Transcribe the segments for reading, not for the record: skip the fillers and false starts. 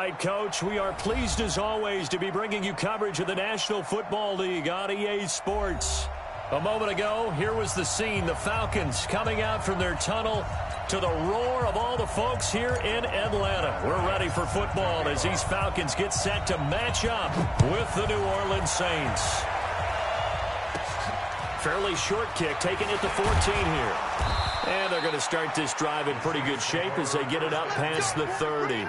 right, Coach. We are pleased, as always, to be bringing you coverage of the National Football League on EA Sports. A moment ago, here was the scene. The Falcons coming out from their tunnel to the roar of all the folks here in Atlanta. We're ready for football as these Falcons get set to match up with the New Orleans Saints. Fairly short kick, taking it to 14 here. And they're going to start this drive in pretty good shape as they get it up past the 30.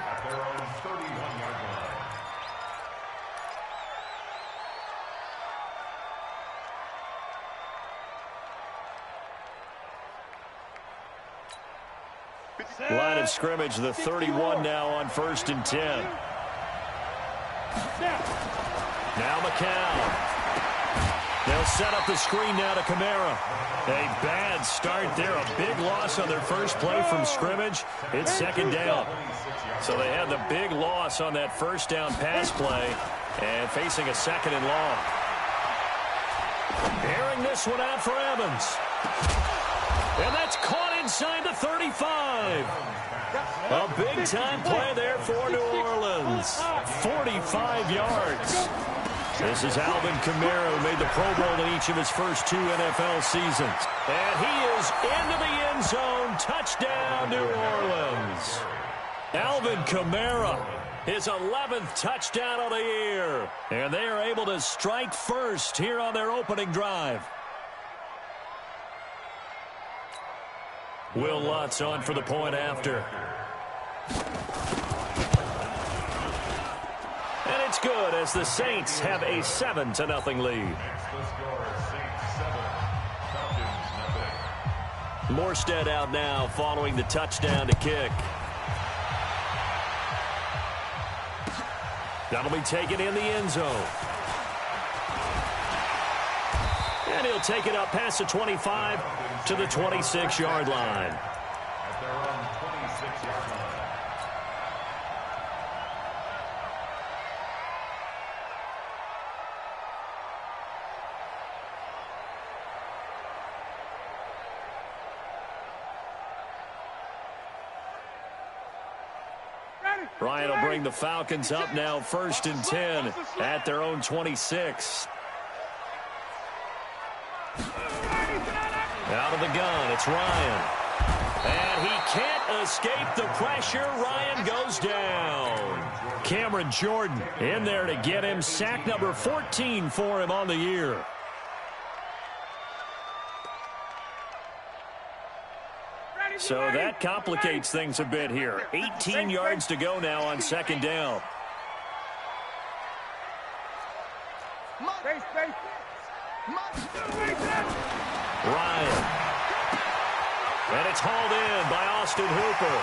Line of scrimmage, the 31 now on 1st and 10. Now McCown. They'll set up the screen now to Kamara. A bad start there. A big loss on their first play from scrimmage. It's 2nd down. So they had the big loss on that 1st down pass play and facing a 2nd and long. Airing this one out for Evans. And that's caught inside the 35. A big-time play there for New Orleans. 45 yards. This is Alvin Kamara, who made the Pro Bowl in each of his first 2 NFL seasons. And he is into the end zone. Touchdown, New Orleans. Alvin Kamara, his 11th touchdown of the year. And they are able to strike first here on their opening drive. Will Lutz on for the point after. And it's good as the Saints have a 7-0 lead. Morstead out now following the touchdown to kick. That'll be taken in the end zone. And he'll take it up past the 25 to the 26-yard line. Ryan will bring the Falcons up now 1st and 10 at their own 26. Out of the gun, it's Ryan. And he can't escape the pressure. Ryan goes down. Cameron Jordan in there to get him. Sack number 14 for him on the year. So that complicates things a bit here. 18 yards to go now on 2nd down. Ryan. And it's hauled in by Austin Hooper.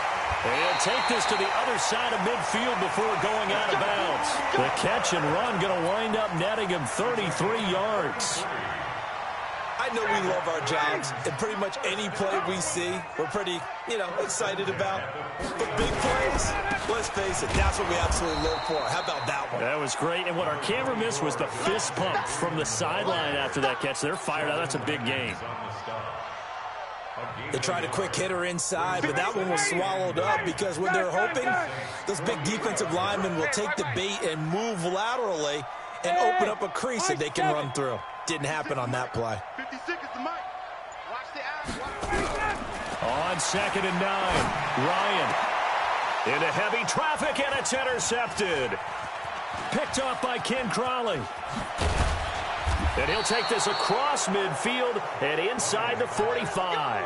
And take this to the other side of midfield before going out of bounds. The catch and run going to wind up netting him 33 yards. I know we love our jobs, and pretty much any play we see, we're pretty, excited about. But big plays, let's face it, that's what we absolutely live for. How about that one? That was great, and what our camera missed was the fist pump from the sideline after that catch. They're fired out. That's a big game. They tried a quick hitter inside, but that one was swallowed up because when they're hoping, those big defensive linemen will take the bait and move laterally and open up a crease that they can run through. Didn't happen on that play. 50 seconds to Mike. Watch the eyes. On 2nd and 9, Ryan into heavy traffic, and it's intercepted. Picked off by Ken Crawley. And he'll take this across midfield and inside the 45.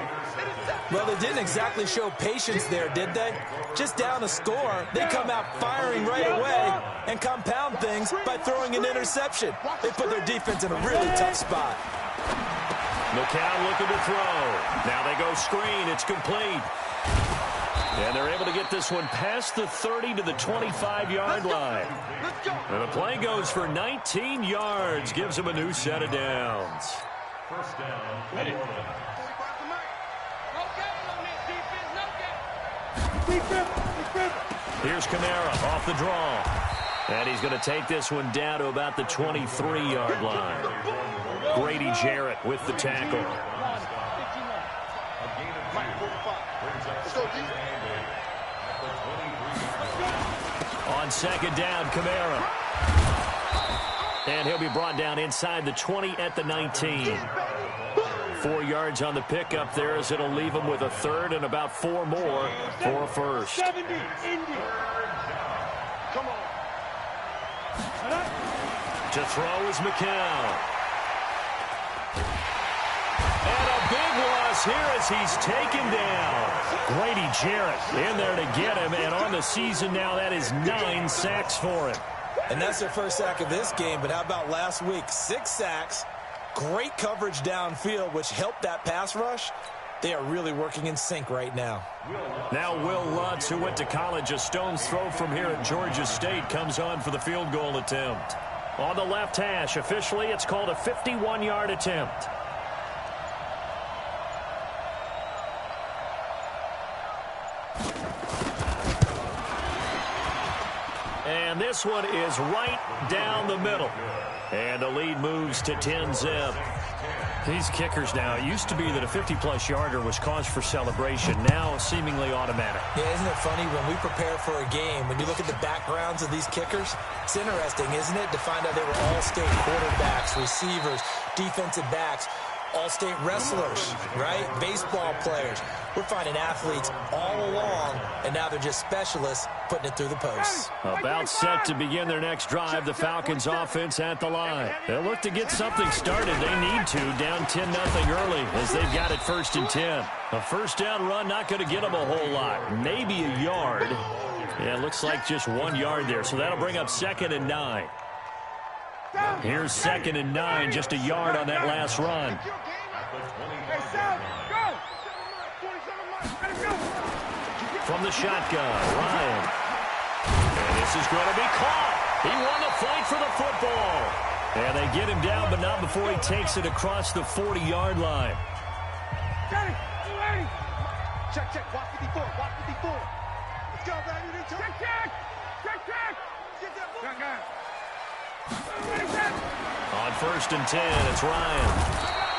Well, they didn't exactly show patience there, did they? Just down a score, they come out firing right away and compound things by throwing an interception. They put their defense in a really tough spot. McCown looking to throw. Now they go screen. It's complete. And they're able to get this one past the 30 to the 25-yard line. And the play goes for 19 yards. Gives them a new set of downs. 1st down. Here's Kamara off the draw. And he's going to take this one down to about the 23-yard line. Grady Jarrett with the tackle. On second down, Kamara. And he'll be brought down inside the 20 at the 19. 4 yards on the pickup there as it'll leave him with a third and about 4 more for a first. 70, Indy. Come on. To throw is McCown. And a big loss here as he's taken down. Grady Jarrett in there to get him, and on the season now, that is 9 sacks for him. And that's their first sack of this game, but how about last week? 6 sacks, great coverage downfield, which helped that pass rush. They are really working in sync right now. Now Will Lutz, who went to college a stone's throw from here at Georgia State, comes on for the field goal attempt. On the left hash, officially, it's called a 51-yard attempt. And this one is right down the middle. And the lead moves to 10-zip. These kickers now, it used to be that a 50-plus yarder was cause for celebration. Now seemingly automatic. Yeah, isn't it funny when we prepare for a game, when you look at the backgrounds of these kickers, it's interesting, isn't it, to find out they were all-state quarterbacks, receivers, defensive backs, all-state wrestlers, right? Baseball players. We're finding athletes all along, and now they're just specialists putting it through the posts. About set to begin their next drive, the Falcons offense at the line. They'll look to get something started. They need to, down 10-0 early as they've got it 1st and 10. A first down run not going to get them a whole lot. Maybe a yard. Yeah, it looks like just 1 yard there, so that'll bring up 2nd and 9. Here's 2nd and 9, just a yard on that last run. From the shotgun, Ryan. And this is going to be caught. He won the fight for the football. And they get him down, but not before he takes it across the 40-yard line. Check, check. Watch 54. Watch 54. Let's go, baby. Check, check. Check, check. Get that ball. On 1st and 10, it's Ryan.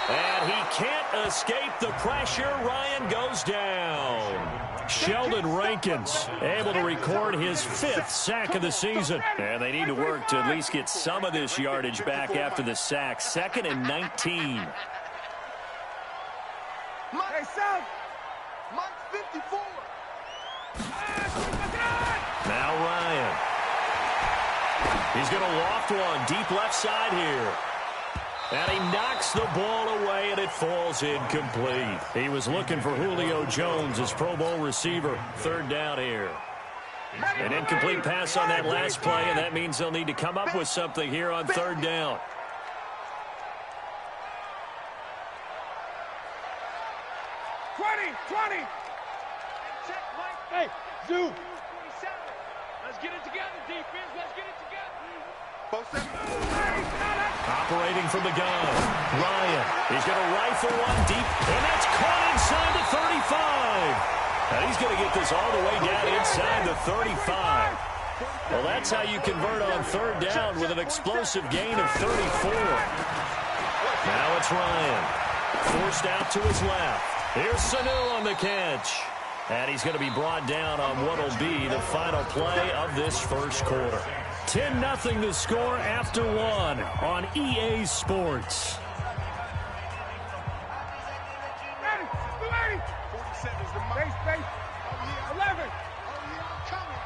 And he can't escape the pressure. Ryan goes down. Sheldon Rankins able to record his 5th sack of the season. And they need to work to at least get some of this yardage back after the sack. 2nd and 19. Hey, South. Mike 54. Now Ryan. He's going to loft one deep left side here. And he knocks the ball away, and it falls incomplete. He was looking for Julio Jones, his Pro Bowl receiver. 3rd down here. An incomplete pass on that last play, and that means they'll need to come up with something here on 3rd down. Hey, Zoo. Let's get it together, defense. Let's get it together. Operating from the gun. Ryan. He's going to rifle one deep, and that's caught inside the 35. And he's going to get this all the way down inside the 35. Well, that's how you convert on 3rd down with an explosive gain of 34. Now it's Ryan. Forced out to his left. Here's Sanu on the catch. And he's going to be brought down on what will be the final play of this first quarter. 10-0 the score after 1 on EA Sports. 47 is the mark. Base. 11. Coming.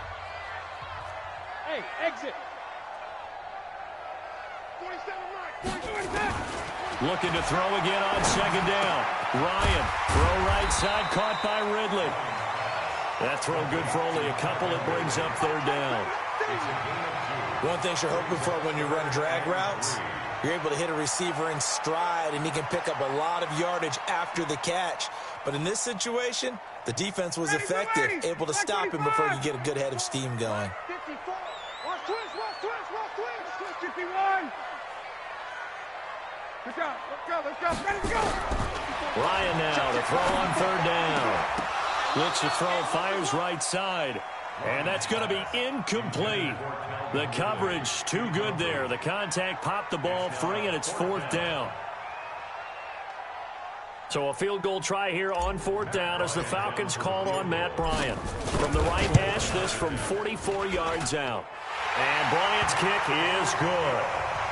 Hey, exit. 47 mark. Looking to throw again on 2nd down. Ryan, throw right side, caught by Ridley. That throw good for only a couple. It brings up 3rd down. One thing you're hoping for when you run drag routes, you're able to hit a receiver in stride, and he can pick up a lot of yardage after the catch. But in this situation, the defense was effective, able to stop him before you get a good head of steam going. 54. Watch twist. 51. Let's go. Ready to go. Ryan now to throw on 3rd down. Looks to throw, fires right side. And that's going to be incomplete. The coverage too good there. The contact popped the ball free, and it's 4th down. So a field goal try here on 4th down as the Falcons call on Matt Bryant. From the right hash, this from 44 yards out. And Bryant's kick is good.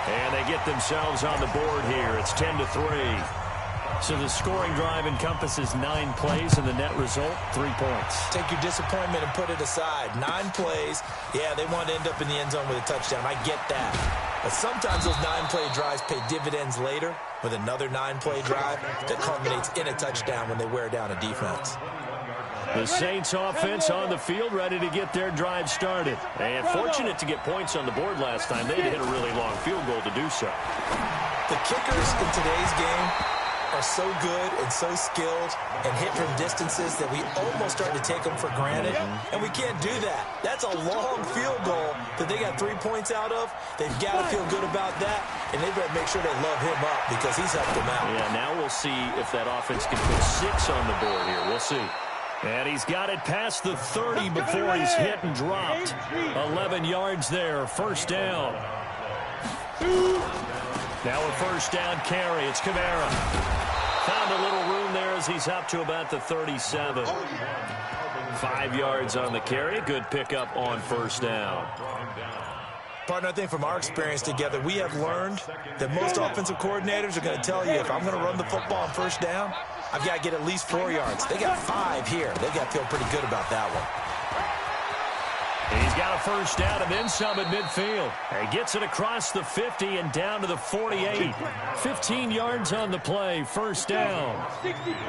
And they get themselves on the board here. It's 10-3. So the scoring drive encompasses 9 plays, and the net result, 3 points. Take your disappointment and put it aside. 9 plays. Yeah, they want to end up in the end zone with a touchdown. I get that. But sometimes those 9-play drives pay dividends later with another 9-play drive that culminates in a touchdown when they wear down a defense. The Saints offense on the field, ready to get their drive started. And fortunate to get points on the board last time. They hit a really long field goal to do so. The kickers in today's game are so good and so skilled and hit from distances that we almost start to take them for granted, and we can't do that. That's a long field goal that they got 3 points out of. They've got to feel good about that, and they better make sure they love him up because he's helped them out. Yeah, now we'll see if that offense can put 6 on the board here. We'll see. And he's got it past the 30 before he's hit and dropped. 11 yards there, 1st down. Now a 1st down carry. It's Kamara. Found a little room there as he's up to about the 37. 5 yards on the carry. Good pickup on 1st down. Partner, I think from our experience together, we have learned that most offensive coordinators are going to tell you, if I'm going to run the football on 1st down, I've got to get at least 4 yards. They got 5 here. They got to feel pretty good about that one. He's got a 1st down and then some at midfield. He gets it across the 50 and down to the 48. 15 yards on the play, 1st down.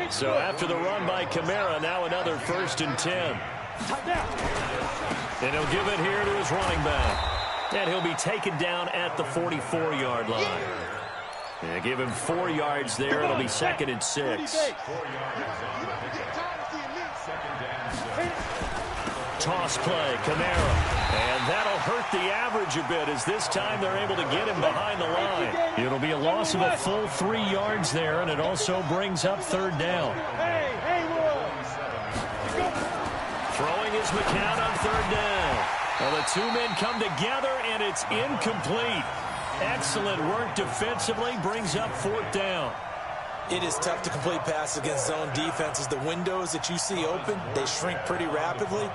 So after the run by Kamara, now another 1st and 10. And he'll give it here to his running back. And he'll be taken down at the 44-yard line. They give him 4 yards there. It'll be 2nd and 6. Toss play, Kamara. And that'll hurt the average a bit as this time they're able to get him behind the line. It'll be a loss of a full 3 yards there, and it also brings up 3rd down. Throwing is McCown on 3rd down. Well, the 2 men come together, and it's incomplete. Excellent work defensively, brings up 4th down. It is tough to complete passes against zone defenses. The windows that you see open, they shrink pretty rapidly.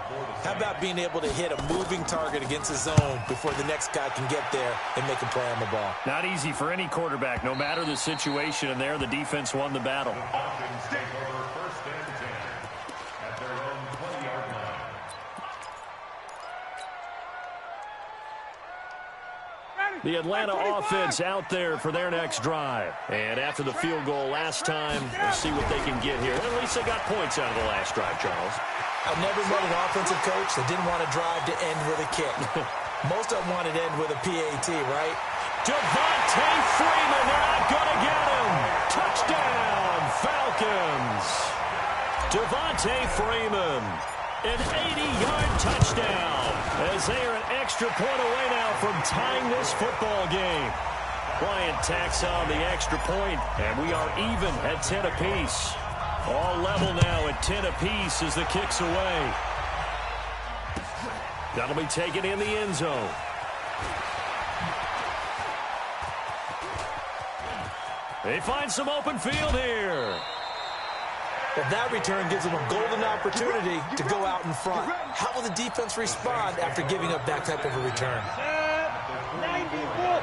How about being able to hit a moving target against the zone before the next guy can get there and make a play on the ball? Not easy for any quarterback, no matter the situation, and there the defense won the battle. The Atlanta offense out there for their next drive. And after the field goal last time, we'll see what they can get here. At least they got points out of the last drive, Charles. I've never met an offensive coach that didn't want a drive to end with a kick. Most of them wanted to end with a PAT, right? Devontae Freeman, they're not going to get him. Touchdown, Falcons. Devontae Freeman, an 80-yard touchdown. As they are an extra point away now from tying this football game. Bryant tacks on the extra point, and we are even at 10 apiece. All level now at 10 apiece as the kick's away. That'll be taken in the end zone. They find some open field here. Well, that return gives them a golden opportunity to go out in front. How will the defense respond after giving up that type of a return? 94.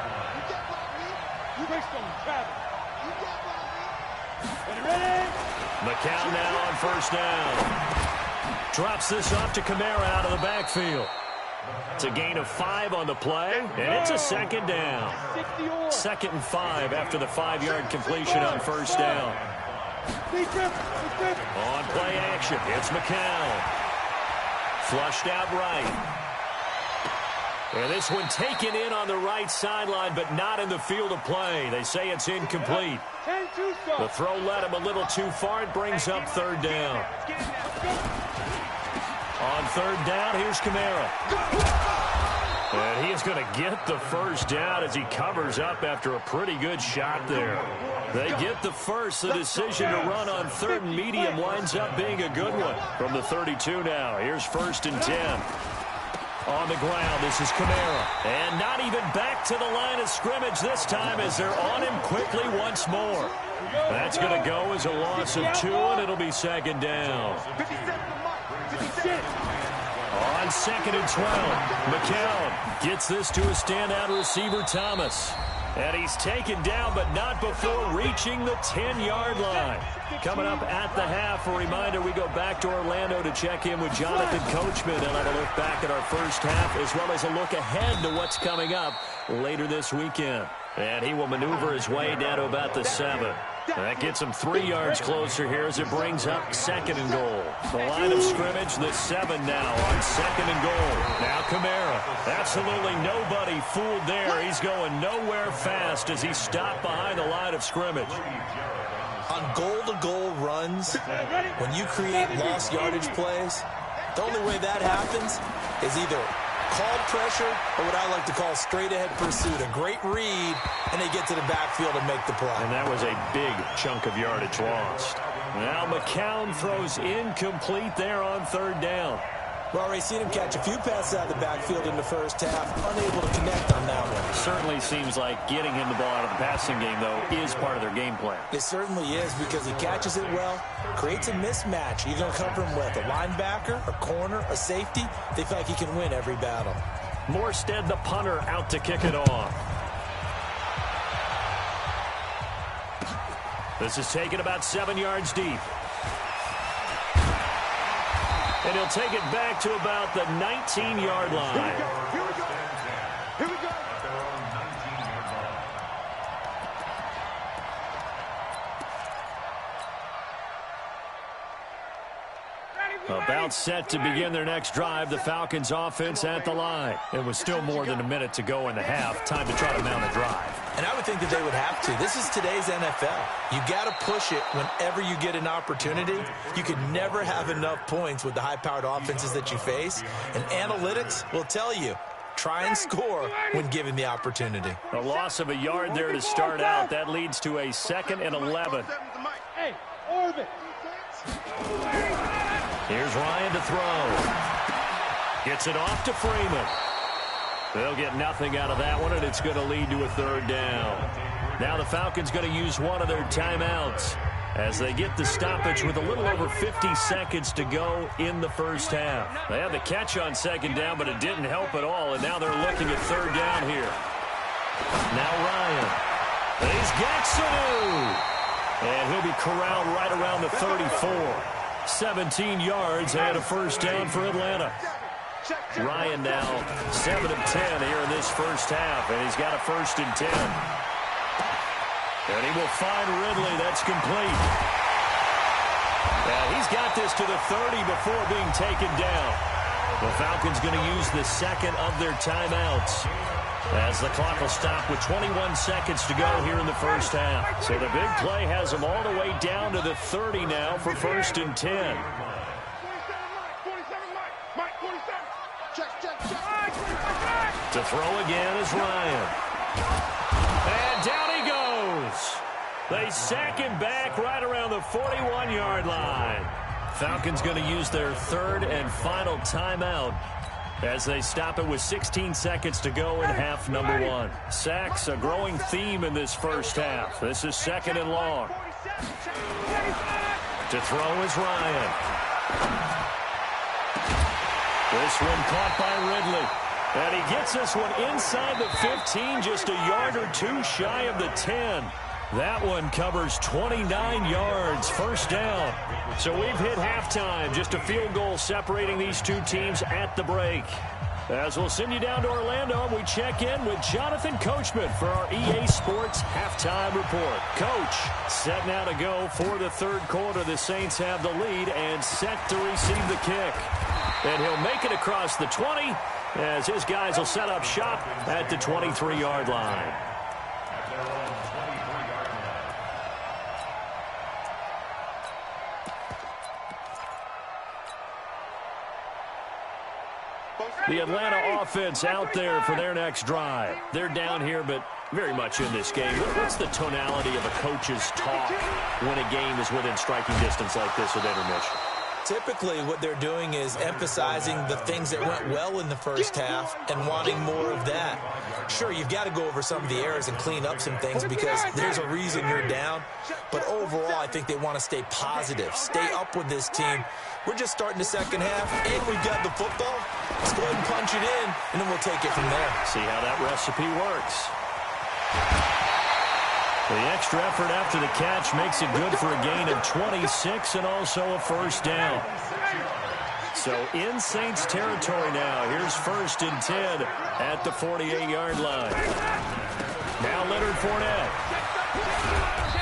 McCown now on 1st down. Drops this off to Kamara out of the backfield. It's a gain of 5 on the play, and it's a 2nd down. 2nd and 5 after the 5-yard completion on 1st down. On play action, it's McCown. Flushed out right. And this one taken in on the right sideline, but not in the field of play. They say it's incomplete. The throw led him a little too far. It brings up 3rd down. On 3rd down, here's Kamara. And he is going to get the 1st down as he covers up after a pretty good shot there. They get the first. The decision to run on 3rd and medium winds up being a good one. From the 32 now, here's 1st and 10. On the ground, this is Kamara. And not even back to the line of scrimmage this time as they're on him quickly once more. That's going to go as a loss of 2, and it'll be second down. On 2nd and 12, McCown gets this to his standout receiver, Thomas. And he's taken down, but not before reaching the 10-yard line. Coming up at the half, a reminder, we go back to Orlando to check in with Jonathan Coachman and have a look back at our first half, as well as a look ahead to what's coming up later this weekend. And he will maneuver his way down to about the 7. That gets him 3 yards closer here as it brings up 2nd and goal. The line of scrimmage, the 7 now on 2nd and goal. Now Kamara. Absolutely nobody fooled there. He's going nowhere fast as he stopped behind the line of scrimmage. On goal-to-goal runs, when you create lost yardage plays, the only way that happens is either called pressure or what I like to call straight-ahead pursuit. A great read, and they get to the backfield and make the play. And that was a big chunk of yardage lost. Now McCown throws incomplete there on 3rd down. We've already seen him catch a few passes out of the backfield in the first half, unable to connect on that one. Certainly seems like getting him the ball out of the passing game, though, is part of their game plan. It certainly is because he catches it well, creates a mismatch. You're going to cover him with a linebacker, a corner, a safety. They feel like he can win every battle. Morstead, the punter, out to kick it off. This is taken about 7 yards deep. And he'll take it back to about the 19-yard line. Here we go. Here we go. About set to begin their next drive, the Falcons offense at the line. It was still more than a minute to go in the half. Time to try to mount a drive. And I would think that they would have to. This is today's NFL. You got to push it whenever you get an opportunity. You can never have enough points with the high-powered offenses that you face. And analytics will tell you, try and score when given the opportunity. A loss of a yard there to start out. That leads to a 2nd and 11. Hey, orbit. Here's Ryan to throw. Gets it off to Freeman. They'll get nothing out of that one, and it's going to lead to a 3rd down. Now the Falcons going to use one of their timeouts as they get the stoppage with a little over 50 seconds to go in the first half. They had the catch on 2nd down, but it didn't help at all, and now they're looking at 3rd down here. Now Ryan. He's got Sanu. And he'll be corralled right around the 34. 17 yards and a 1st down for Atlanta. Ryan now 7 of 10 here in this first half, and he's got a 1st and 10. And he will find Ridley. That's complete. And he's got this to the 30 before being taken down. The Falcons going to use the 2nd of their timeouts as the clock will stop with 21 seconds to go here in the first half. So the big play has them all the way down to the 30 now for 1st and 10. To throw again is Ryan. And down he goes. They sack him back right around the 41-yard line. Falcons going to use their 3rd and final timeout as they stop it with 16 seconds to go in half number 1. Sacks, a growing theme in this first half. This is 2nd and long. To throw is Ryan. This one caught by Ridley. And he gets this one inside the 15, just a yard or 2 shy of the 10. That one covers 29 yards, 1st down. So we've hit halftime, just a field goal separating these two teams at the break. As we'll send you down to Orlando, we check in with Jonathan Coachman for our EA Sports Halftime Report. Coach, set now to go for the 3rd quarter. The Saints have the lead and set to receive the kick. And he'll make it across the 20 as his guys will set up shop at the 23-yard line. The Atlanta offense out there for their next drive. They're down here, but very much in this game. What's the tonality of a coach's talk when a game is within striking distance like this at intermission? Typically, what they're doing is emphasizing the things that went well in the first half and wanting more of that. Sure, you've got to go over some of the errors and clean up some things because there's a reason you're down. But overall, I think they want to stay positive, stay up with this team. We're just starting the second half, and we've got the football. Let's go ahead and punch it in, and then we'll take it from there. See how that recipe works. The extra effort after the catch makes it good for a gain of 26 and also a first down. So in Saints territory now. Here's 1st and 10 at the 48-yard line. Now Leonard Fournette.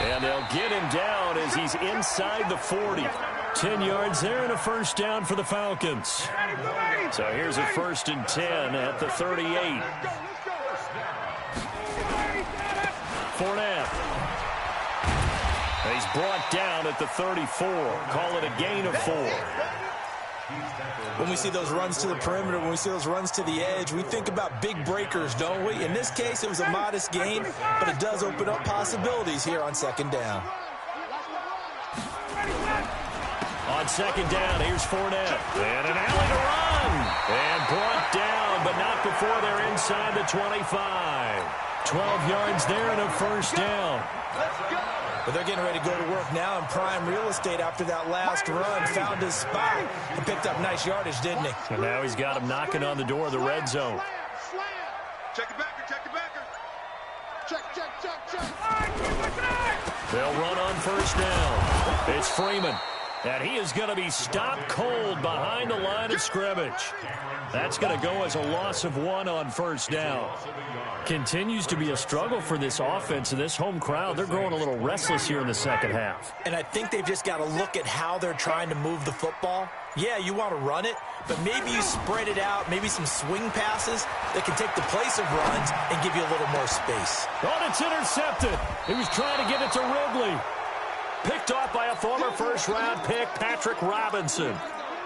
And they'll get him down as he's inside the 40. 10 yards there and a first down for the Falcons. So here's a 1st and 10 at the 38. Fournette. He's brought down at the 34. Call it a gain of 4. When we see those runs to the perimeter, when we see those runs to the edge, we think about big breakers, don't we? In this case, it was a modest gain, but it does open up possibilities here on 2nd down. On 2nd down, here's Fournette. And an alley to run. And brought down, but not before they're inside the 25. 12 yards there and a first down. But they're getting ready to go to work now in prime real estate after that last run. Found his spot and picked up nice yardage, didn't he? And now he's got him knocking on the door of the red zone. Check the backer, check the backer. Check. They'll run on first down. It's Freeman. And he is going to be stopped cold behind the line of scrimmage. That's going to go as a loss of 1 on first down. Continues to be a struggle for this offense and this home crowd. They're growing a little restless here in the second half. And I think they've just got to look at how they're trying to move the football. Yeah, you want to run it, but maybe you spread it out, maybe some swing passes that can take the place of runs and give you a little more space. Oh, it's intercepted. He was trying to get it to Ridley. Picked off by a former first-round pick, Patrick Robinson.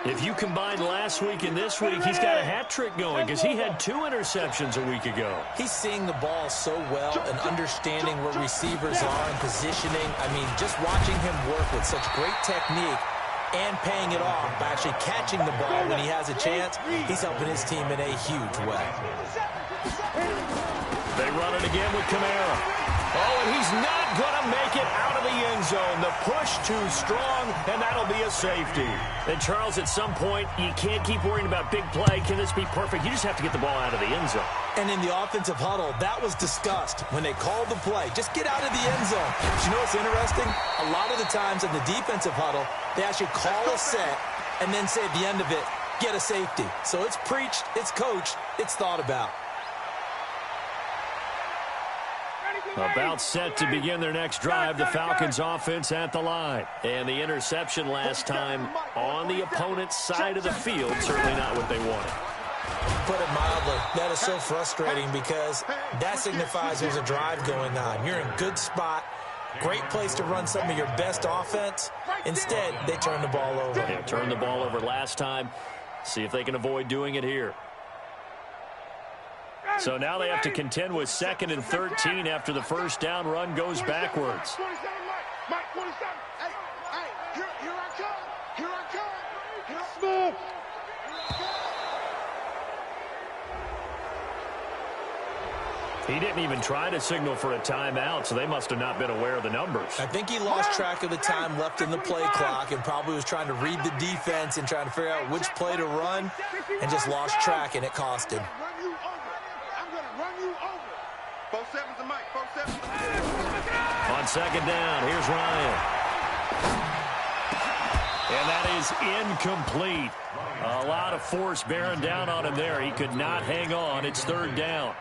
If you combine last week and this week, he's got a hat trick going because he had 2 interceptions a week ago. He's seeing the ball so well and understanding where receivers are and positioning. I mean, just watching him work with such great technique and paying it off by actually catching the ball when he has a chance, he's helping his team in a huge way. They run it again with Kamara. Oh, and he's not going to make it out of the end zone. The push too strong, and that'll be a safety. And, Charles, at some point, you can't keep worrying about big play. Can this be perfect? You just have to get the ball out of the end zone. And in the offensive huddle, that was discussed when they called the play. Just get out of the end zone. But you know what's interesting? A lot of the times in the defensive huddle, they actually call a set and then say at the end of it, get a safety. So it's preached, it's coached, it's thought about. About set to begin their next drive, the Falcons offense at the line. And the interception last time on the opponent's side of the field, certainly not what they wanted. Put it mildly, that is so frustrating because that signifies there's a drive going on. You're in a good spot, great place to run some of your best offense. Instead, they turn the ball over. Yeah, turned the ball over last time. See if they can avoid doing it here. So now they have to contend with 2nd and 13 after the first down run goes backwards. He didn't even try to signal for a timeout, so they must have not been aware of the numbers. I think he lost track of the time left in the play clock and probably was trying to read the defense and trying to figure out which play to run and just lost track, and it cost him. On 2nd down, here's Ryan. And that is incomplete. A lot of force bearing down on him there. He could not hang on. It's 3rd down.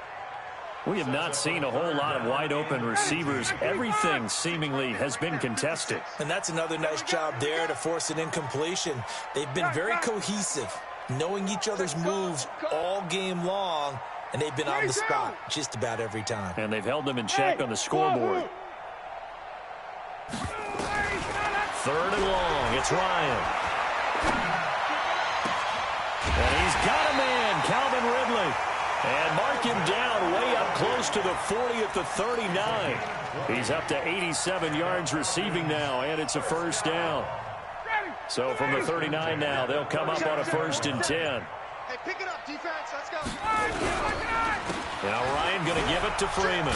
We have not seen a whole lot of wide-open receivers. Everything seemingly has been contested. And that's another nice job there to force an incompletion. They've been very cohesive, knowing each other's moves all game long, and they've been on the spot just about every time. And they've held them in check on the scoreboard. 3rd and long. It's Ryan. And he's got a man, Calvin Ridley. And mark him down way up close to the 40 at the 39. He's up to 87 yards receiving now, and it's a first down. So from the 39 now, they'll come up on a 1st and 10. Hey, pick it up, defense. Let's go. Now Ryan going to give it to Freeman.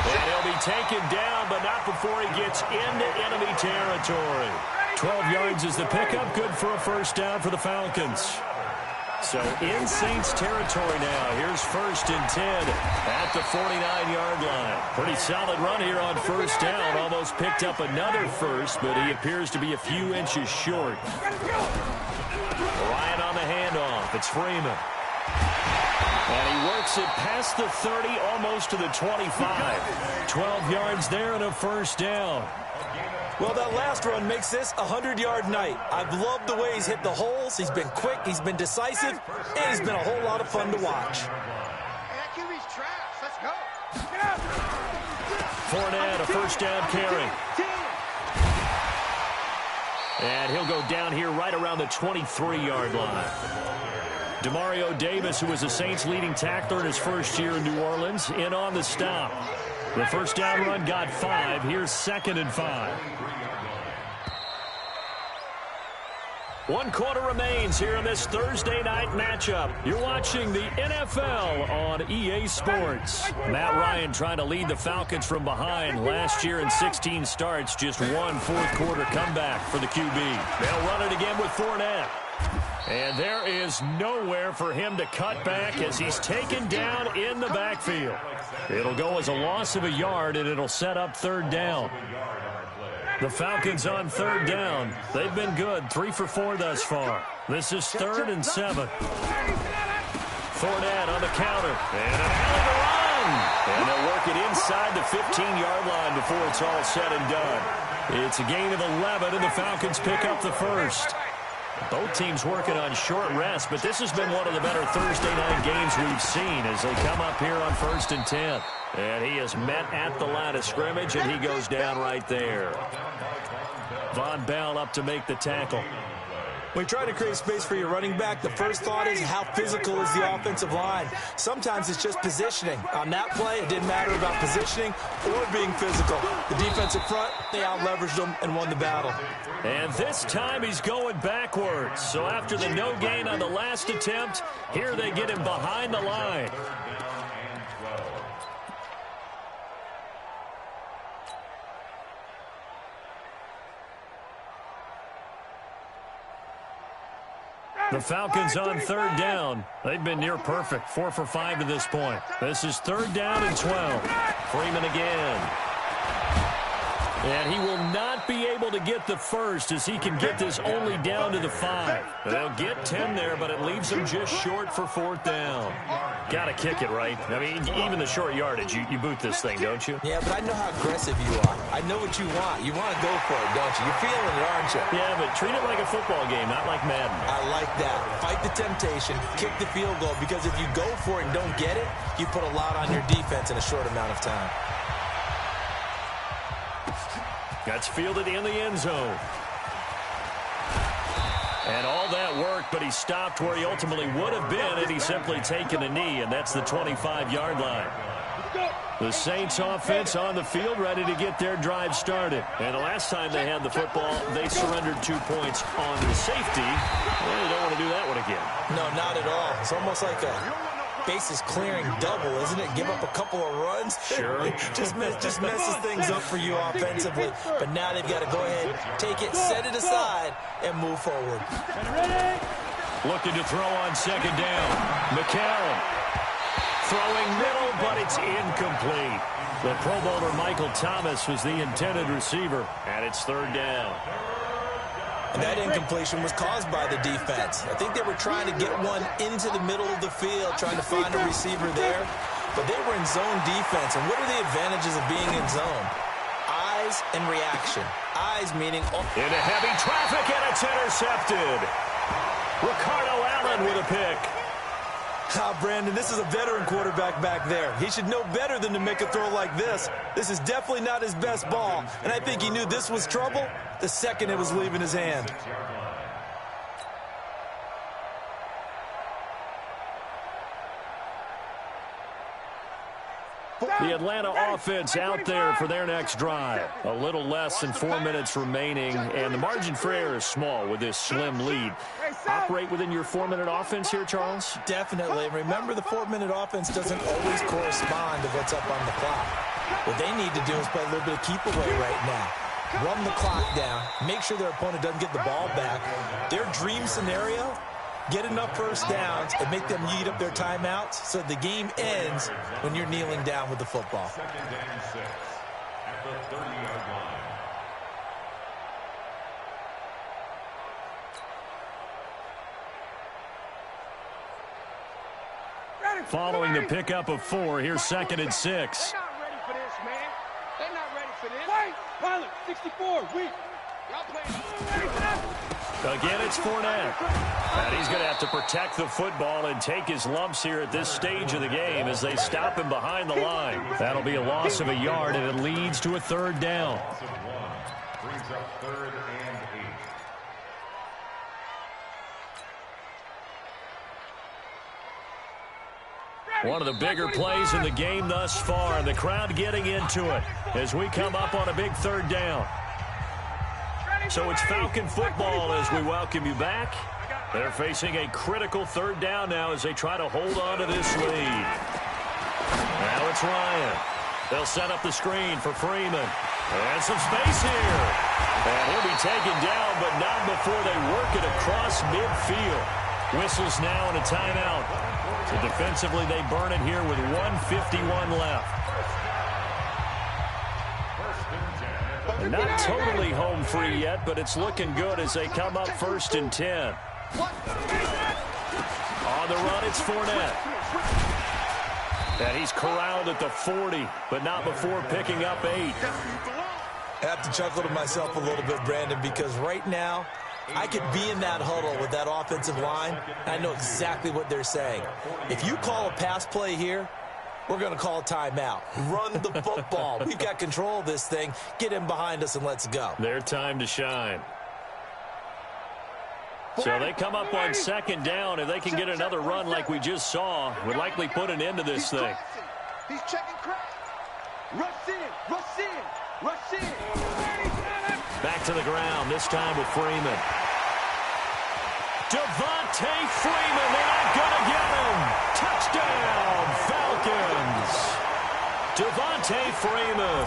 And he'll be taken down, but not before he gets into enemy territory. 12 yards is the pickup. Good for a 1st down for the Falcons. So in Saints territory now. Here's 1st and 10 at the 49-yard line. Pretty solid run here on 1st down. Almost picked up another first, but he appears to be a few inches short. Ryan on the handoff. It's Freeman. And he works it past the 30, almost to the 25. 12 yards there and a 1st down. Well, that last run makes this a 100-yard night. I've loved the way he's hit the holes. He's been quick, he's been decisive, and he's been a whole lot of fun to watch. That QB's trash. Let's go. Fournette, a 1st down carry. And he'll go down here right around the 23-yard line. Demario Davis, who was the Saints' leading tackler in his 1st year in New Orleans, in on the stop. The 1st down run got 5. Here's 2nd and 5. 1 quarter remains here in this Thursday night matchup. You're watching the NFL on EA Sports. Matt Ryan trying to lead the Falcons from behind. Last year in 16 starts, just 1 4th-quarter comeback for the QB. They'll run it again with Fournette. And there is nowhere for him to cut back as he's taken down in the backfield. It'll go as a loss of a yard, and it'll set up 3rd down. The Falcons on 3rd down. They've been good, 3 for 4 thus far. This is 3rd and 7. Fournette on the counter. And an alley to run. And they'll work it inside the 15-yard line before it's all said and done. It's a gain of 11, and the Falcons pick up the 1st. Both teams working on short rest, but this has been one of the better Thursday night games we've seen as they come up here on 1st and 10. And he is met at the line of scrimmage, and he goes down right there. Von Bell up to make the tackle. When you try to create space for your running back, the first thought is how physical is the offensive line. Sometimes it's just positioning. On that play, it didn't matter about positioning or being physical. The defensive front, they out-leveraged them and won the battle. And this time he's going backwards. So after the no gain on the last attempt, here they get him behind the line. The Falcons on 3rd down. They've been near perfect, 4 for 5 to this point. This is 3rd down and 12. Freeman again. And he will not be able to get the first as he can get this only down to the 5. They'll get 10 there, but it leaves him just short for 4th down. Got to kick it, right? I mean, even the short yardage, you boot this thing, don't you? Yeah, but I know how aggressive you are. I know what you want. You want to go for it, don't you? You're feeling it, aren't you? Yeah, but treat it like a football game, not like Madden. I like that. Fight the temptation, kick the field goal, because if you go for it and don't get it, you put a lot on your defense in a short amount of time. That's fielded in the end zone. And all that work, but he stopped where he ultimately would have been had he simply taken a knee, and that's the 25-yard line. The Saints offense on the field ready to get their drive started. And the last time they had the football, they surrendered 2 points on the safety. Well, they don't want to do that one again. No, not at all. It's almost like a bases clearing double, isn't it? Give up a couple of runs. Sure. just messes things up for you offensively. But now they've got to go ahead, take it, set it aside, and move forward. Looking to throw on 2nd down. McCallum throwing middle, but it's incomplete. The Pro Bowler Michael Thomas was the intended receiver, and it's 3rd down. And that incompletion was caused by the defense. I think they were trying to get one into the middle of the field, trying to find a receiver there. But they were in zone defense. And what are the advantages of being in zone? Eyes and reaction. Eyes meaning... Into heavy traffic, and it's intercepted. Ricardo Allen with a pick. Brandon, this is a veteran quarterback back there. He should know better than to make a throw like this. This is definitely not his best ball, and I think he knew this was trouble the second it was leaving his hand. The Atlanta offense out there for their next drive. A little less than 4 minutes remaining, and the margin for error is small with this slim lead. Operate within your 4-minute offense here, Charles? Definitely. And remember, the 4-minute offense doesn't always correspond to what's up on the clock. What they need to do is play a little bit of keep away right now. Run the clock down. Make sure their opponent doesn't get the ball back. Their dream scenario, get enough first downs and make them eat up their timeouts so the game ends when you're kneeling down with the football. Second and 6 at the 30-yard line. Following the pickup of 4, here's 2nd and 6. They're not ready for this, man. They're not ready for this. Wait, Pilot, 64, weak. Y'all playing. Again, it's Fournette. And he's going to have to protect the football and take his lumps here at this stage of the game as they stop him behind the line. That'll be a loss of a yard, and it leads to a 3rd down. Loss of 1 brings up 3rd and 8. One of the bigger plays in the game thus far, and the crowd getting into it as we come up on a big 3rd down. So it's Falcon football as we welcome you back. They're facing a critical 3rd down now as they try to hold on to this lead. Now it's Ryan. They'll set up the screen for Freeman. And some space here. And he'll be taken down, but not before they work it across midfield. Whistles now and a timeout. So defensively, they burn it here with 1:51 left. And not totally home free yet, but it's looking good as they come up 1st and 10. On the run, it's Fournette. And he's corralled at the 40, but not before picking up 8. I have to chuckle to myself a little bit, Brandon, because right now, I could be in that huddle with that offensive line, and I know exactly what they're saying. If you call a pass play here, we're going to call a timeout. Run the football. We've got control of this thing. Get him behind us and let's go. Their time to shine. So they come up on 2nd down. If they can get another run like we just saw, would likely put an end to this thing. He's checking crack. Rush in, rush in, rush in. Back to the ground, this time with Freeman. Devontae Freeman, they're not going to get him. Touchdown, Falcons. Devontae Freeman,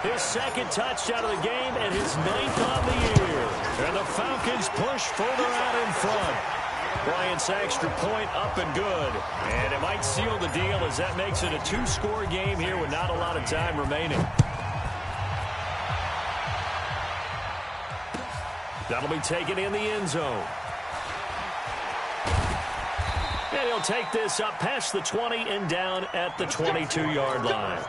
his 2nd touchdown of the game and his 9th on the year. And the Falcons push further out in front. Bryant's extra point up and good. And it might seal the deal as that makes it a 2-score game here with not a lot of time remaining. That'll be taken in the end zone. And he'll take this up past the 20 and down at the 22-yard line.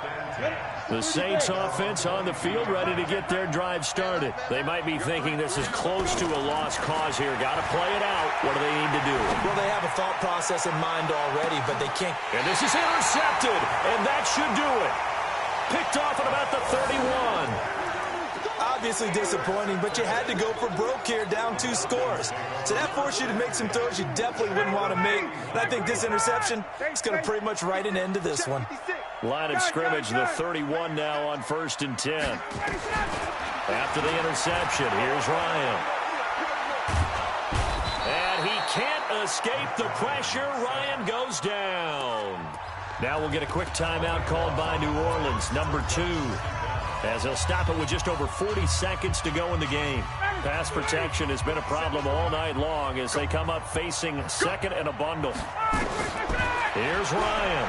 The Saints offense on the field ready to get their drive started. They might be thinking this is close to a lost cause here. Got to play it out. What do they need to do? Well, they have a thought process in mind already, but they can't. And this is intercepted, and that should do it. Picked off at about the 31. Obviously disappointing, but you had to go for broke here, down 2 scores. So that forced you to make some throws you definitely wouldn't want to make. And I think this interception is going to pretty much write an end to this one. Line of scrimmage, the 31 now on 1st and 10. After the interception, here's Ryan. And he can't escape the pressure. Ryan goes down. Now we'll get a quick timeout called by New Orleans, number 2. As he'll stop it with just over 40 seconds to go in the game. Pass protection has been a problem all night long as they come up facing 2nd and a bundle. Here's Ryan.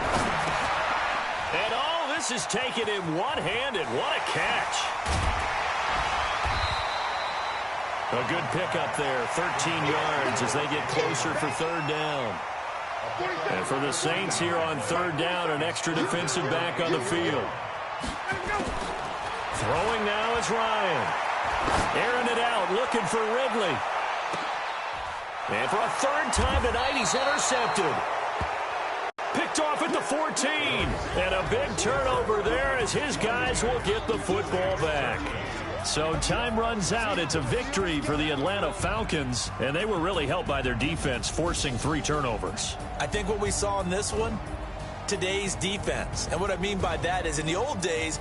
And oh, this is taken in one-handed. What a catch. A good pickup there, 13 yards as they get closer for 3rd down. And for the Saints here on 3rd down, an extra defensive back on the field. Throwing now is Ryan. Airing it out, looking for Ridley. And for a 3rd time tonight, he's intercepted. Picked off at the 14. And a big turnover there as his guys will get the football back. So time runs out. It's a victory for the Atlanta Falcons. And they were really helped by their defense, forcing 3 turnovers. I think what we saw in this one today's defense. And what I mean by that is in the old days,